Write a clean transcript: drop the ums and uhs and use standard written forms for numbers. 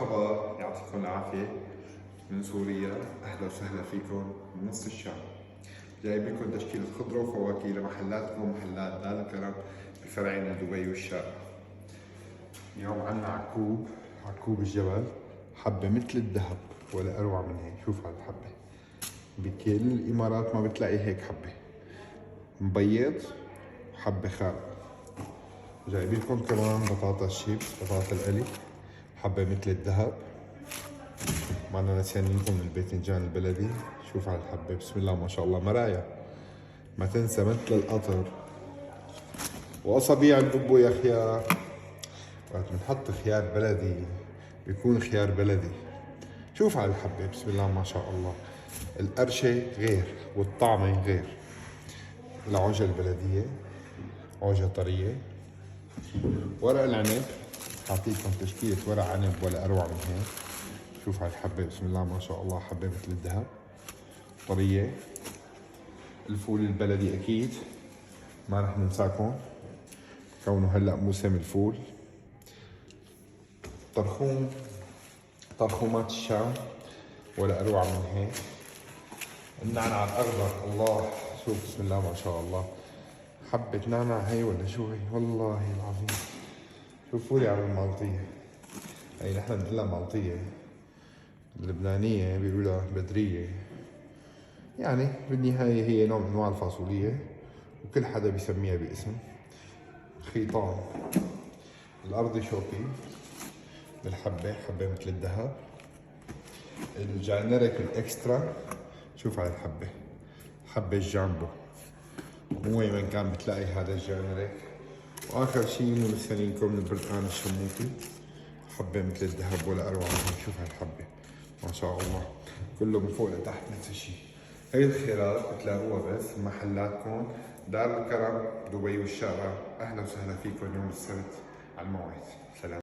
مرحبا، يعطيكم العافية من سوريا. أهلا وسهلا فيكم من نص الشام. جايب لكم تشكيلة خضرة وفواكه لمحلاتكم، محلات دار الكرم بفرعين دبي والشارقة. اليوم عنا عكوب الجبل، حبة مثل الذهب ولا أروع من هيك. شوف هذا الحبة، بكل الإمارات ما بتلاقي هيك حبة، مبيض وحبة خارق. جايب لكم كمان بطاطا شيبس، بطاطا القلي، حبة مثل الذهب. معنا نسيانينكم من الباذنجان البلدي. شوف على الحبة، بسم الله ما شاء الله، مرايا ما تنسى مثل القطر. وأصابيع الببو يا خيار، وقت بنحط خيار بلدي بيكون خيار بلدي. شوف على الحبة، بسم الله ما شاء الله، القرشة غير والطعمة غير. العوجة البلدية عوجة طرية. ورق العنب، حاعطيكم تشكيلة ورق عنب ولا أروع من هيك. شوف على الحبة، بسم الله ما شاء الله، حبة مثل الذهب طرية. الفول البلدي أكيد ما رح ننساكم، كونه هلأ موسم الفول. طرخومات الشام ولا أروع من هيك. النعناع الأخضر، الله، شوف بسم الله ما شاء الله، حبة نعناع هي ولا شو هي، والله العظيم. شوفوا لي على المالطية، هي نحن بنقلها مالطية، اللبنانية بيقولها بدرية. يعني بالنهاية هي نوع من أنواع الفاصولية، وكل حدا بيسميها باسم. خيطان الأرضي شوكي بالحبة، حبة مثل الذهب. الجانريك الإكسترا، شوف على الحبة، حبة الجامبو، مو وين من كان بتلاقي هذا الجانريك. وآخر شي مو لسانينكم من البرتقان الشموطي، حبة مثل الذهب ولا أروع منها. شوف هالحبة ما شاء الله، كله من فوق لتحت نفس الشيء. هي الخيارات بتلاقوها بس بمحلاتكم دار الكرم دبي والشارقة. أهلا وسهلا فيكم يوم السبت على الموعد. سلام.